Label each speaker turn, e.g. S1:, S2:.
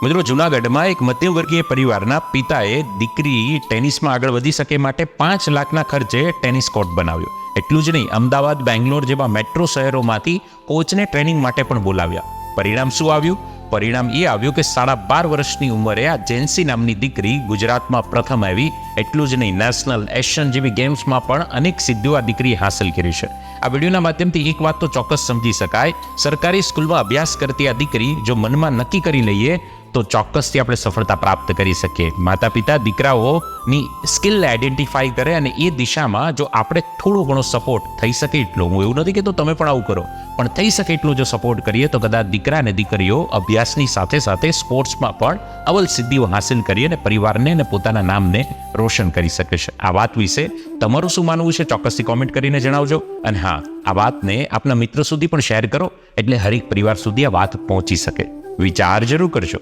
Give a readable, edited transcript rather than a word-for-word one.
S1: મિત્રો, જૂનાગઢમાં એક મધ્યમવર્ગીય પરિવારના પિતાએ દીકરી ટેનિસમાં આગળ વધી શકે માટે 5 લાખના ખર્ચે ટેનિસ કોર્ટ બનાવ્યો. એટલું જ નહીં, અમદાવાદ, બેંગ્લોર જેવા મેટ્રો શહેરોમાંથી કોચને ટ્રેનિંગ માટે પણ બોલાવ્યા. પરિણામ શું આવ્યું? પરિણામ એ આવ્યું કે 12.5 વર્ષની ઉંમરે આ જેન્સી નામની દીકરી ગુજરાતમાં પ્રથમ આવી. એટલું જ નહીં, નેશનલ, એશિયન જેવી ગેમ્સમાં પણ અનેક સિદ્ધિઓ આ દીકરીએ હાંસલ કરી છે. આ વિડીયોના માધ્યમથી એક વાત તો ચોક્કસ સમજી શકાય, સરકારી સ્કૂલમાં અભ્યાસ કરતી આ દીકરી જો મનમાં નક્કી કરી લઈએ તો ચોક્કસથી આપણે સફળતા પ્રાપ્ત કરી શકીએ. માતા પિતા દીકરાઓની સ્કિલ આઈડેન્ટિફાઈ કરે અને એ દિશામાં જો આપણે થોડો ઘણો સપોર્ટ થઈ શકે એટલો, હું એવું નથી કહેતો તમે પણ આવું કરો, પણ થઈ શકે એટલો જો સપોર્ટ કરીએ તો કદાચ દીકરા અને દીકરીઓ અભ્યાસની સાથે સાથે સ્પોર્ટ્સમાં પણ અવ્વલ સિદ્ધિઓ હાંસલ કરી અને પરિવારને અને પોતાના નામને રોશન કરી શકે છે. આ વાત વિશે તમારું શું માનવું છે ચોક્કસથી કોમેન્ટ કરીને જણાવજો. અને હા, આ વાતને આપના મિત્રો સુધી પણ શેર કરો એટલે હરેક પરિવાર સુધી આ વાત પહોંચી શકે. વિચાર જરૂર કરજો.